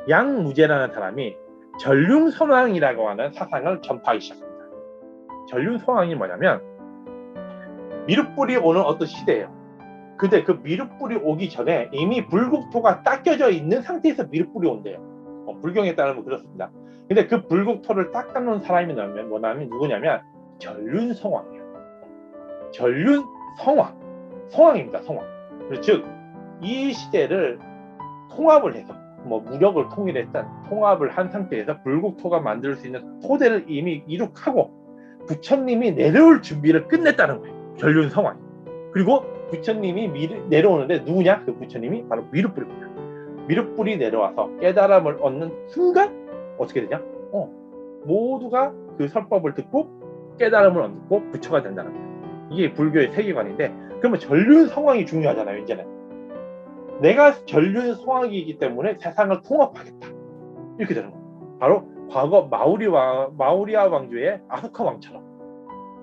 양무제라는 사람이 전륜성왕이라고 하는 사상을 전파하기 시작합니다. 전륜성왕이 뭐냐면 미륵불이 오는 어떤 시대예요. 근데 그 미륵불이 오기 전에 이미 불국토가 닦여져 있는 상태에서 미륵불이 온대요. 불경에 따르면 그렇습니다. 근데 그 불국토를 닦아놓은 사람이 뭐냐면 누구냐면 전륜성왕이에요. 전륜성왕, 성왕입니다. 성왕. 즉 이 시대를 통합을 해서 무력을 통일했던 통합을 한 상태에서 불국토가 만들 수 있는 토대를 이미 이룩하고 부처님이 내려올 준비를 끝냈다는 거예요. 전륜성왕. 그리고 부처님이 내려오는데 누구냐? 그 부처님이 바로 미륵불입니다. 미륵불이 내려와서 깨달음을 얻는 순간 어떻게 되냐? 모두가 그 설법을 듣고 깨달음을 얻고 부처가 된다는 거예요. 이게 불교의 세계관인데, 그러면 전륜성왕이 중요하잖아요. 이제는 내가 전륜성왕이기 때문에 세상을 통합하겠다, 이렇게 되는 거예요. 바로 과거 마우리아 왕조의 아소카 왕처럼,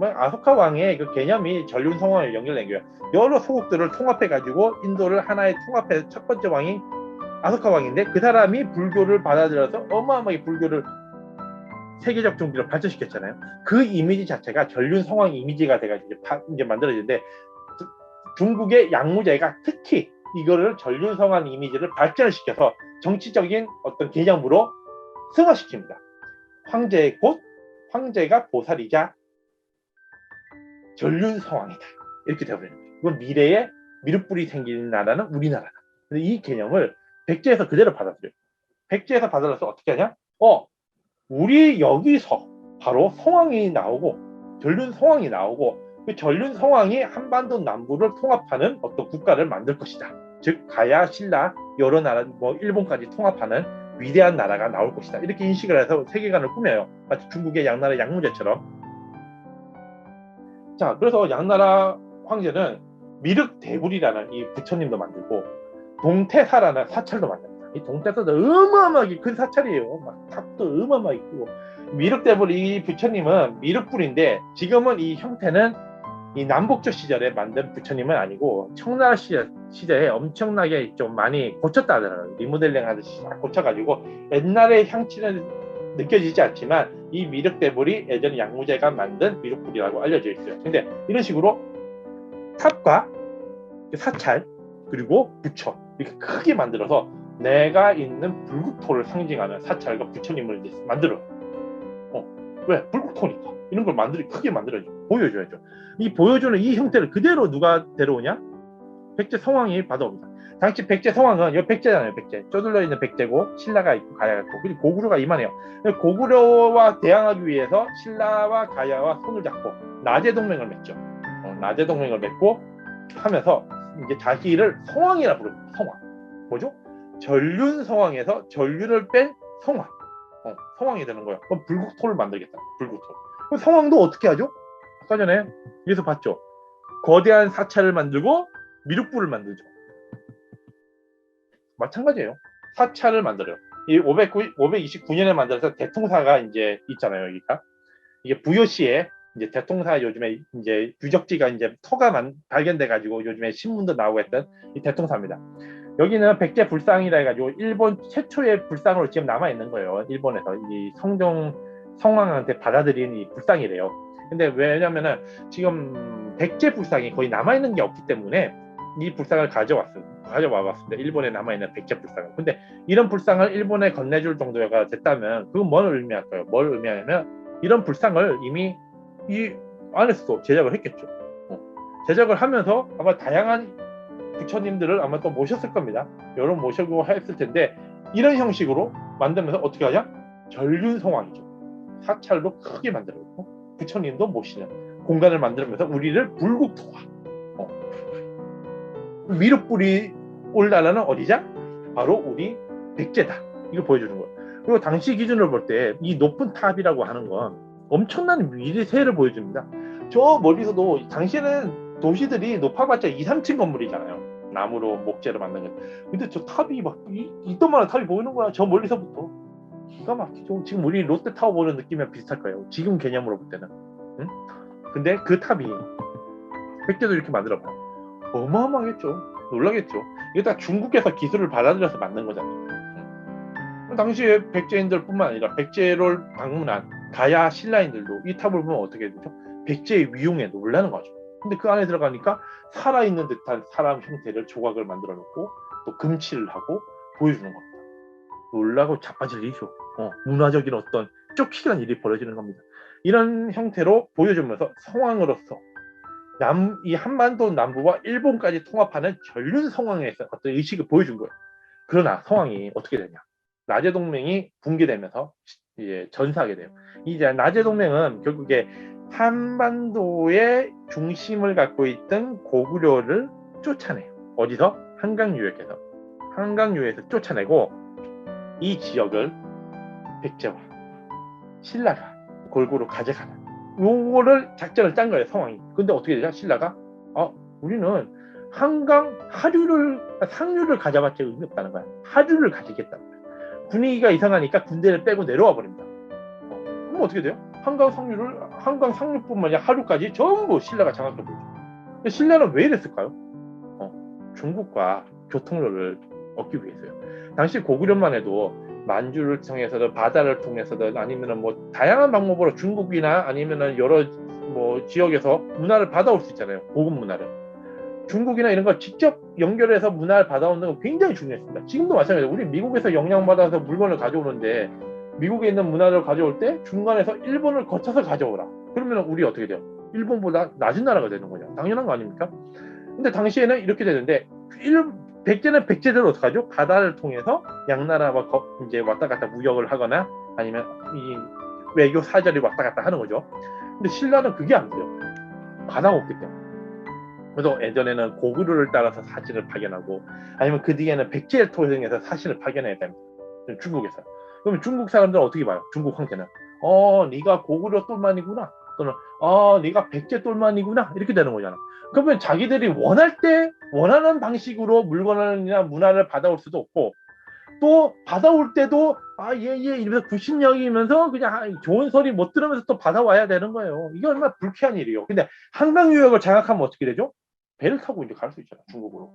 아소카 왕의 그 개념이 전륜성왕에 연결된 거예요. 여러 소국들을 통합해가지고 인도를 하나의 통합해서 첫 번째 왕이 아소카 왕인데, 그 사람이 불교를 받아들여서 어마어마하게 불교를 세계적 종교를 발전시켰잖아요. 그 이미지 자체가 전륜성왕 이미지가 돼가지고 이제 만들어지는데, 중국의 양무제가 특히 이거를 전륜성왕 이미지를 발전을 시켜서 정치적인 어떤 개념으로 승화시킵니다. 황제가 보살이자 전륜성왕이다, 이렇게 되어버리는 거예요. 이건 미래에 미륵불이 생기는 나라는 우리나라다. 근데 이 개념을 백제에서 그대로 받아들여요. 백제에서 받아들여서 어떻게 하냐? 우리 여기서 바로 성왕이 나오고 전륜성왕이 나오고, 그 전륜성왕이 한반도 남부를 통합하는 어떤 국가를 만들 것이다. 즉 가야, 신라, 여러 나라, 일본까지 통합하는 위대한 나라가 나올 것이다. 이렇게 인식을 해서 세계관을 꾸며요. 마치 중국의 양나라 양무제처럼. 자, 그래서 양나라 황제는 미륵대불이라는 이 부처님도 만들고 동태사라는 사찰도 만듭니다. 이 동태사도 어마어마하게 큰 사찰이에요. 막 탑도 어마어마하게 크고, 미륵대불 이 부처님은 미륵불인데 지금은 이 형태는 이 남북조 시절에 만든 부처님은 아니고 청나라 시대에 엄청나게 좀 많이 고쳤다더라고요. 리모델링 하듯이 고쳐가지고 옛날의 향취는 느껴지지 않지만 이 미륵대불이 예전에 양무제가 만든 미륵불이라고 알려져 있어요. 근데 이런 식으로 탑과 사찰 그리고 부처 이렇게 크게 만들어서 내가 있는 불국토를 상징하는 사찰과 부처님을 만들어요. 왜? 불국토니까 이런 걸 크게 만들어야죠. 보여줘야죠. 이 보여주는 이 형태를 그대로 누가 데려오냐? 백제 성왕이 받아옵니다. 당시 백제 성왕은 이 백제잖아요. 백제 쪼들러 있는 백제고, 신라가 있고 가야가 있고, 그리고 고구려가 이만해요. 고구려와 대항하기 위해서 신라와 가야와 손을 잡고 나제 동맹을 맺죠. 나제 동맹을 맺고 하면서 이제 자기를 성왕이라 부릅니다. 성왕. 뭐죠? 전륜성왕에서 전륜을 뺀 성왕. 성왕이 되는 거예요. 그럼 불국토를 만들겠다. 불국토. 그럼 성왕도 어떻게 하죠? 아까 전에 여기서 봤죠. 거대한 사찰을 만들고 미륵불을 만들죠. 마찬가지예요. 사찰을 만들어요. 이 529년에 만들어서 대통사가 이제 있잖아요. 여기가 이게 부여시에 이제 대통사, 요즘에 이제 유적지가 이제 터가 발견돼 가지고 요즘에 신문도 나오고 했던 이 대통사입니다. 여기는 백제 불상이라 해가지고 일본 최초의 불상으로 지금 남아 있는 거예요. 일본에서 이 성왕한테 받아들인 이 불상이래요. 근데 왜냐면은 지금 백제 불상이 거의 남아 있는 게 없기 때문에 이 불상을 가져와봤습니다. 일본에 남아 있는 백제 불상을. 근데 이런 불상을 일본에 건네줄 정도가 됐다면 그건 뭘 의미할까요? 뭘 의미하냐면 이런 불상을 이미 이 안에서도 제작을 했겠죠. 제작을 하면서 아마 다양한 부처님들을 아마 또 모셨을 겁니다. 여러 모시고 했을 텐데, 이런 형식으로 만들면서 어떻게 하냐? 전륜성왕이죠. 사찰도 크게 만들었고 부처님도 모시는 공간을 만들면서 우리를 불국토화, 미륵불이 올 나라는 어디냐? 바로 우리 백제다. 이걸 보여주는 거예요. 그리고 당시 기준으로 볼 때 이 높은 탑이라고 하는 건 엄청난 위세를 보여줍니다. 저 멀리서도 당시에는 도시들이 높아봤자 2, 3층 건물이잖아요. 나무로 목재로 만든 거. 근데 저 탑이 막 이딴만한 탑이 보이는 거야. 저 멀리서부터. 기가 막히죠. 지금 우리 롯데타워 보는 느낌이랑 비슷할 거예요. 지금 개념으로 볼 때는. 응? 근데 그 탑이 백제도 이렇게 만들어봐요. 어마어마하겠죠. 놀라겠죠. 이게 다 중국에서 기술을 받아들여서 만든 거잖아요. 당시에 백제인들뿐만 아니라 백제를 방문한 가야 신라인들도 이 탑을 보면 어떻게 되죠? 백제의 위용에 놀라는 거죠. 근데 그 안에 들어가니까 살아있는 듯한 사람 형태를 조각을 만들어 놓고 또 금칠을 하고 보여주는 겁니다. 놀라고 자빠질 일이죠. 문화적인 어떤 쫓기는 일이 벌어지는 겁니다. 이런 형태로 보여주면서 성왕으로서 이 한반도 남부와 일본까지 통합하는 전륜 성왕에서 어떤 의식을 보여준 거예요. 그러나 성왕이 어떻게 되냐? 나제 동맹이 붕괴되면서 이제 전사하게 돼요. 이제 나제 동맹은 결국에 한반도의 중심을 갖고 있던 고구려를 쫓아내요. 어디서? 한강유역에서. 한강유역에서 쫓아내고 이 지역을 백제와 신라가 골고루 가져가는 요거를 작전을 짠 거예요, 성왕이. 근데 어떻게 되죠? 신라가 우리는 한강 상류를 가져봤자 의미 없다는 거야. 하류를 가지겠다는 거야. 분위기가 이상하니까 군대를 빼고 내려와 버립니다. 그럼 어떻게 돼요? 한강 상류뿐만 아니라 하류까지 전부 신라가 장악해 버리죠. 신라는 왜 이랬을까요? 중국과 교통로를 얻기 위해서요. 당시 고구려만 해도 만주를 통해서든 바다를 통해서든 아니면은 뭐 다양한 방법으로 중국이나 아니면은 여러 뭐 지역에서 문화를 받아올 수 있잖아요. 고급 문화를. 중국이나 이런 걸 직접 연결해서 문화를 받아오는 건 굉장히 중요했습니다. 지금도 마찬가지예요. 우리 미국에서 영향받아서 물건을 가져오는데 미국에 있는 문화를 가져올 때 중간에서 일본을 거쳐서 가져오라. 그러면 우리 어떻게 돼요? 일본보다 낮은 나라가 되는 거죠. 당연한 거 아닙니까? 근데 당시에는 이렇게 되는데 백제는 백제대로 어떡하죠? 바다를 통해서 양나라와 이제 왔다 갔다 무역을 하거나 아니면 이 외교 사절이 왔다 갔다 하는 거죠. 근데 신라는 그게 안 돼요. 바다가 없기 때문에. 그래서 예전에는 고구려를 따라서 사진을 파견하고 아니면 그 뒤에는 백제를 통해서 사진을 파견해야 됩니다. 중국에서. 그러면 중국 사람들은 어떻게 봐요? 중국 황제는 네가 고구려 똘만이구나. 또는 네가 백제 똘만이구나. 이렇게 되는 거잖아. 그러면 자기들이 원할 때 원하는 방식으로 물건이나 문화를 받아올 수도 없고 또 받아올 때도 얘 이러면서 구신령이면서 그냥 좋은 소리 못 들으면서 또 받아와야 되는 거예요. 이게 얼마나 불쾌한 일이에요. 근데 한강 유역을 장악하면 어떻게 되죠? 배를 타고 이제 갈 수 있잖아, 중국으로.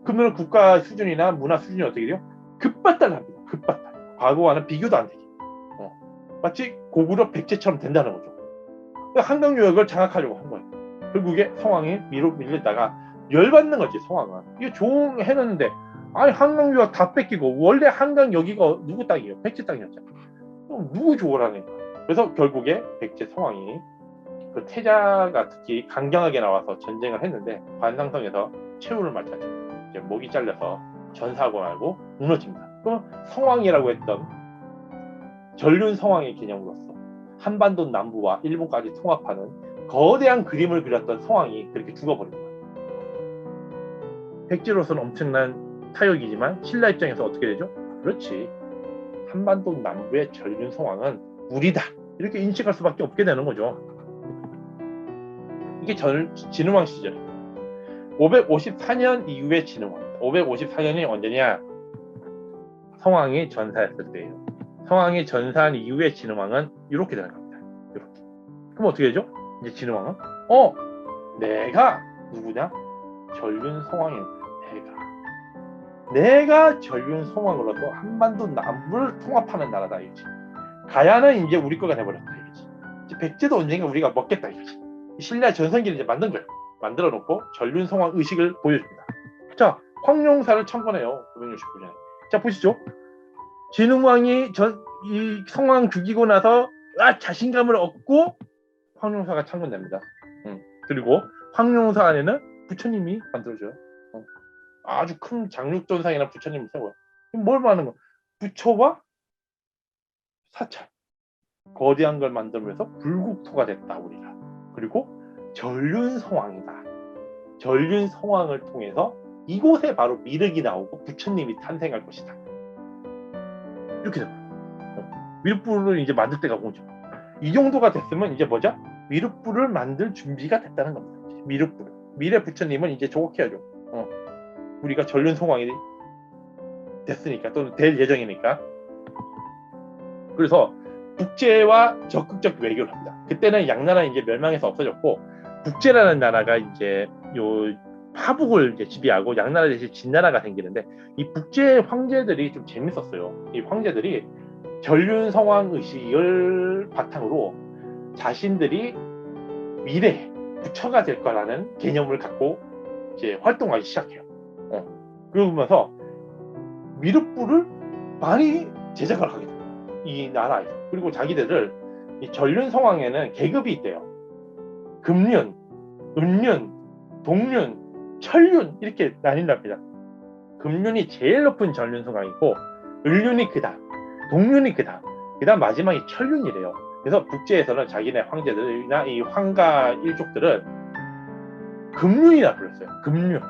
그러면 국가 수준이나 문화 수준이 어떻게 돼요? 급발달합니다. 급발달. 과거와는 비교도 안 되게. 마치 고구려 백제처럼 된다는 거죠. 한강 유역을 장악하려고 한 거예요. 결국에 성왕이 밀리다가 열받는 거지, 성왕은. 이게 좋은 해놨는데 아니 한강 유역 다 뺏기고 원래 한강 여기가 누구 땅이에요? 백제 땅이었잖아. 그럼 누구 좋으라는 거야. 그래서 결국에 백제 성왕이 그 태자가 특히 강경하게 나와서 전쟁을 했는데 관상성에서 최후를 맞았죠. 이제 목이 잘려서 전사하고 말고 무너집니다. 그럼 성왕이라고 했던 전륜 성왕의 개념으로서 한반도 남부와 일본까지 통합하는 거대한 그림을 그렸던 성왕이 그렇게 죽어버린 거예요. 백제로서는 엄청난 타격이지만 신라 입장에서 어떻게 되죠? 그렇지. 한반도 남부의 전륜 성왕은 우리다. 이렇게 인식할 수밖에 없게 되는 거죠. 이게 진흥왕 시절. 554년 이후에 진흥왕. 554년이 언제냐? 성왕이 전사했을 때예요. 성왕이 전사한 이후에 진흥왕은 이렇게 되는 겁니다. 이렇게. 그럼 어떻게 되죠? 이제 진흥왕은 내가 누구냐? 전륜 성왕인 내가 전륜 성왕으로서 한반도 남부를 통합하는 나라다 이거지. 가야는 이제 우리 거가 돼버렸다 이거지. 이제 백제도 언젠가 우리가 먹겠다 이거지. 신라 전성기를 이제 만든 거예요. 만들어 놓고 전륜 성왕 의식을 보여줍니다. 자, 황룡사를 창건해요. 969년에. 자, 보시죠. 진흥왕이 이 성왕 죽이고 나서 자신감을 얻고 황룡사가 창건됩니다. 그리고 황룡사 안에는 부처님이 만들어져요. 아주 큰 장육전상이나 부처님을 세워요. 뭘 말하는 거? 부처와 사찰. 거대한 걸 만들면서 불국토가 됐다 우리가. 그리고 전륜성왕이다. 전륜성왕을 통해서 이곳에 바로 미륵이 나오고 부처님이 탄생할 것이다. 이렇게 됩니다. 미륵불을 이제 만들 때가 오죠. 이 정도가 됐으면 이제 뭐죠? 미륵불을 만들 준비가 됐다는 겁니다. 미륵불. 미래 부처님은 이제 조각해야죠. 우리가 전륜성왕이 됐으니까 또는 될 예정이니까. 그래서 북제와 적극적 외교를 합니다. 그때는 양나라는 이제 멸망해서 없어졌고 북제라는 나라가 이제 요 파북을 이제 지배하고 양나라 대신 진나라가 생기는데, 이 북제 황제들이 좀 재밌었어요. 이 황제들이 전륜성왕 의식을 바탕으로 자신들이 미래에 부처가 될 거라는 개념을 갖고 이제 활동하기 시작해요. 그러면서 미륵불을 많이 제작을 하게 돼요, 이 나라에서. 그리고 자기들을 이 전륜성왕에는 계급이 있대요. 금륜, 음륜, 동륜, 철륜 이렇게 나뉜답니다. 금륜이 제일 높은 전륜성왕이고, 을륜이 그다음, 동륜이 그다음, 마지막이 철륜이래요. 그래서 북제에서는 자기네 황제들이나 이 황가 일족들은 금륜이라 불렀어요. 금륜.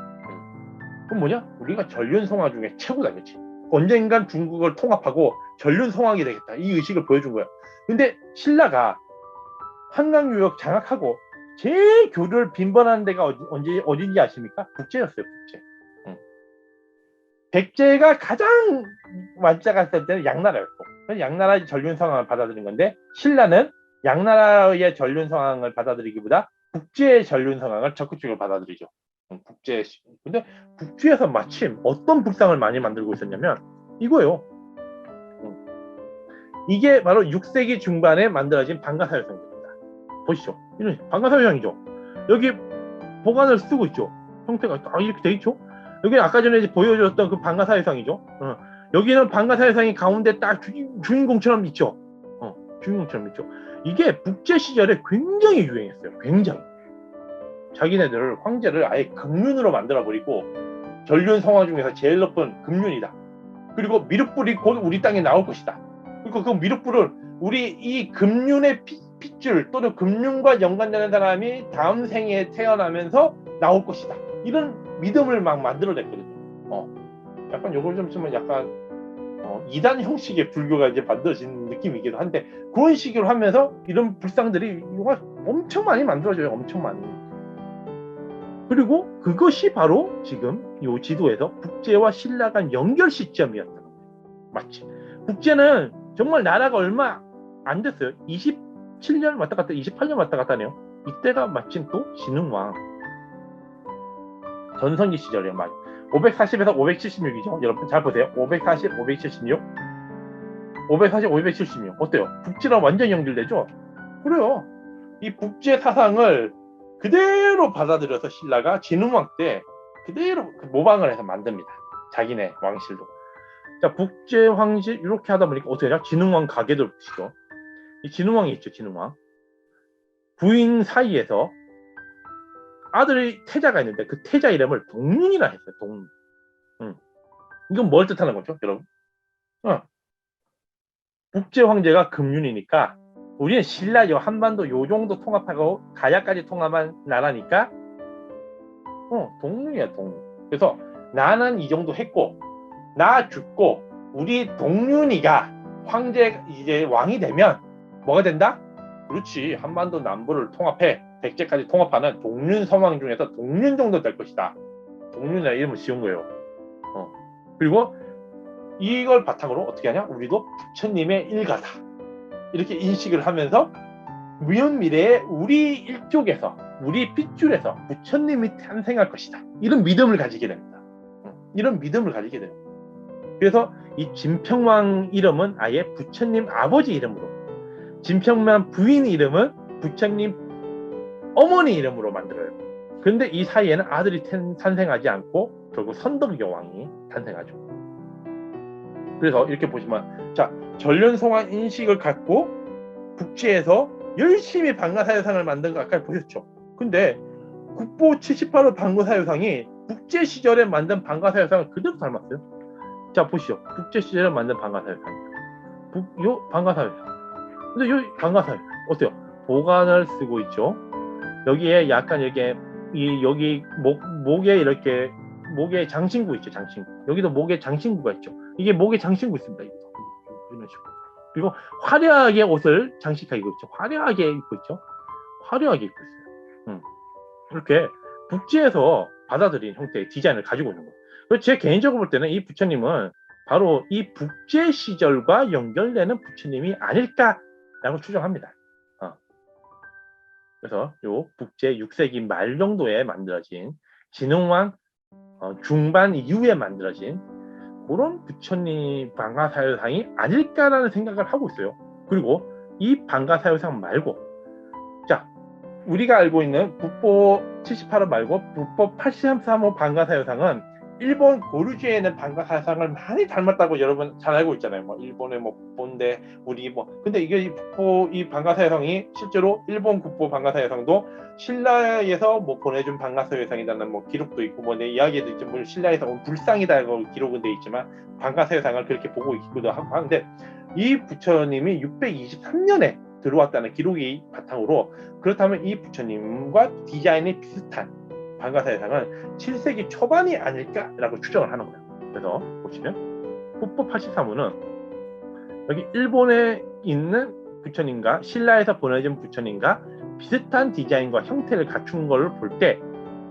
그럼 뭐냐? 우리가 전륜성왕 중에 최고다, 그렇지? 언젠간 중국을 통합하고 전륜성왕이 되겠다, 이 의식을 보여준 거야. 근데 신라가 한강 유역 장악하고 제일 교류를 빈번한 데가 어딘지 아십니까? 북제였어요, 북제. 백제가 가장 완짝했을 때는 양나라였고, 양나라의 전륜성왕을 받아들인 건데, 신라는 양나라의 전륜성왕을 받아들이기보다 북제의 전륜성왕을 적극적으로 받아들이죠. 근데 북주에서 마침 어떤 북상을 많이 만들고 있었냐면 이거예요. 이게 바로 6세기 중반에 만들어진 방가사유상입니다. 보시죠. 이런 방가사유상이죠. 여기 보관을 쓰고 있죠. 형태가 이렇게 돼 있죠. 여기 아까 전에 보여줬던 그 방가사유상이죠. 여기는 방가사유상이 가운데 딱 주인공처럼 있죠. 주인공처럼 있죠. 이게 북제 시절에 굉장히 유행했어요. 굉장히. 자기네들 황제를 아예 금륜으로 만들어버리고, 전륜성왕 중에서 제일 높은 금륜이다. 그리고 미륵불이 곧 우리 땅에 나올 것이다. 그리고 그 미륵불을 우리 이 금륜의 핏줄 또는 금륜과 연관되는 사람이 다음 생에 태어나면서 나올 것이다. 이런 믿음을 막 만들어냈거든요. 약간 요걸 좀 쓰면 약간 이단 형식의 불교가 이제 만들어진 느낌이기도 한데, 그런 식으로 하면서 이런 불상들이 엄청 많이 만들어져요. 엄청 많이. 그리고 그것이 바로 지금 이 지도에서 북제와 신라 간 연결 시점이었다는 거예요. 마치 북제는 정말 나라가 얼마 안 됐어요. 27년 왔다 갔다, 28년 왔다 갔다 하네요. 이때가 마침 또 진흥왕 전성기 시절이에요. 540에서 576이죠. 여러분 잘 보세요. 540, 576, 540, 576 어때요? 북제랑 완전 연결되죠? 그래요. 이 북제 사상을 그대로 받아들여서 신라가 진흥왕 때 그대로 모방을 해서 만듭니다. 자기네 왕실도. 자, 북제 황실 이렇게 하다 보니까 어떻게 하냐? 진흥왕 가계들 보시죠. 이 진흥왕이 있죠, 진흥왕. 부인 사이에서 아들이 태자가 있는데 그 태자 이름을 동륜이라 했어요. 동륜. 이건 뭘 뜻하는 거죠, 여러분? 북제 황제가 금륜이니까 우리는 신라요, 한반도 요 정도 통합하고 가야까지 통합한 나라니까 동륜이야, 동륜. 그래서 나는 이 정도 했고, 나 죽고 우리 동륜이가 황제 이제 왕이 되면 뭐가 된다? 그렇지, 한반도 남부를 통합해 백제까지 통합하는 동륜 서왕 중에서 동륜 정도 될 것이다. 동륜이라 이름을 지은 거예요. 그리고 이걸 바탕으로 어떻게 하냐? 우리도 부처님의 일가다, 이렇게 인식을 하면서 미운 미래에 우리 일족에서, 우리 핏줄에서 부처님이 탄생할 것이다, 이런 믿음을 가지게 됩니다. 이런 믿음을 가지게 돼요. 그래서 이 진평왕 이름은 아예 부처님 아버지 이름으로, 진평왕 부인 이름은 부처님 어머니 이름으로 만들어요. 그런데 이 사이에는 아들이 탄생하지 않고 결국 선덕여왕이 탄생하죠. 그래서 이렇게 보시면, 자, 전륜성왕 인식을 갖고 북제에서 열심히 방가사유상을 만든 거 아까 보셨죠. 근데 국보 78호 방가사유상이 북제 시절에 만든 방가사유상을 그대로 닮았어요. 자, 보시죠. 북제 시절에 만든 방가사유상이에요. 요 방가사유상. 근데 요 방가사유상 어때요? 보관을 쓰고 있죠. 여기에 약간 이렇게 여기 목에 이렇게 목에 장신구 있죠. 장신구. 여기도 목에 장신구가 있죠. 이게 목에 장신구 있습니다. 이런 식으로. 그리고 화려하게 옷을 장식하고 있죠. 화려하게 입고 있죠. 화려하게 입고 있어요. 이렇게 북제에서 받아들인 형태의 디자인을 가지고 있는 거예요. 그래서 제 개인적으로 볼 때는 이 부처님은 바로 이 북제 시절과 연결되는 부처님이 아닐까라고 추정합니다. 그래서 요 북제 6세기 말 정도에 만들어진 진흥왕 중반 이후에 만들어진 그런 부처님 방가사유상이 아닐까라는 생각을 하고 있어요. 그리고 이 방가사유상 말고, 자, 우리가 알고 있는 북보 78호 말고 북보 83호 방가사유상은 일본 고류주에 있는 방가사유상을 많이 닮았다고 여러분 잘 알고 있잖아요. 뭐 일본의 뭐 북보인데 우리 뭐 근데 이게 이 북보 이 방가사유상이 실제로 일본 국보 방가사유상도 신라에서 뭐 보내준 방가사유상이라는 뭐 기록도 있고 뭐 내 이야기도 있지만 뭐 신라에서 온 불상이다고 기록은 돼 있지만 방가사유상을 그렇게 보고 있기도 하고 하는데, 이 부처님이 623년에 들어왔다는 기록이 바탕으로, 그렇다면 이 부처님과 디자인이 비슷한 방가사유상은 7세기 초반이 아닐까라고 추정을 하는 거예요. 그래서 보시면 국보 83호는 여기 일본에 있는 부처님과 신라에서 보내진 부처님과 비슷한 디자인과 형태를 갖춘 걸 볼 때,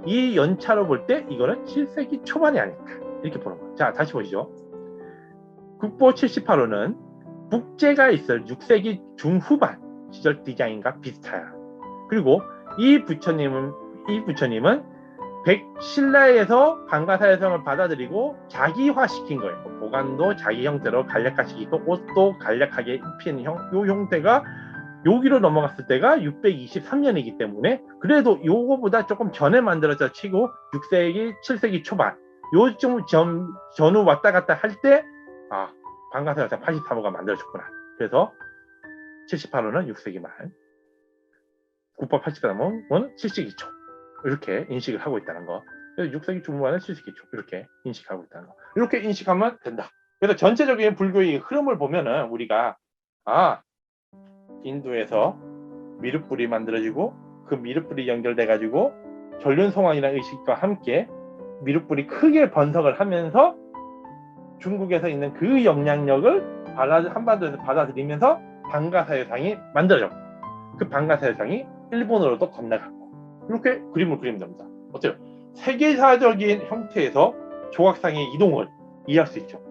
이 연차로 볼 때 이거는 7세기 초반이 아닐까 이렇게 보는 거예요. 자, 다시 보시죠. 국보 78호는 북제가 있을 6세기 중후반 시절 디자인과 비슷해요. 그리고 이 부처님은 신라에서 방가사유상을 받아들이고 자기화시킨 거예요. 보관도 자기 형태로 간략화시키고 옷도 간략하게 입히는 요 형태가 여기로 넘어갔을 때가 623년이기 때문에 그래도 요거보다 조금 전에 만들어져 치고 6세기, 7세기 초반 요쯤 전후 왔다 갔다 할 때 방가사유상 83호가 만들어졌구나. 그래서 78호는 6세기 말, 국보 83호는 7세기 초 이렇게 인식을 하고 있다는 거. 그래서 6세기 중반은 7세기 초 이렇게 인식하고 있다는 거. 이렇게 인식하면 된다. 그래서 전체적인 불교의 흐름을 보면은 우리가 인도에서 미륵불이 만들어지고 그 미륵불이 연결돼 가지고 전륜송왕이라는 의식과 함께 미륵불이 크게 번성을 하면서 중국에서 있는 그 영향력을 한반도에서 받아들이면서 방가사유상이 만들어졌고, 그 방가사유상이 일본으로도 건너갔고, 이렇게 그림을 그리면 됩니다. 어때요? 세계사적인 형태에서 조각상의 이동을 이해할 수 있죠.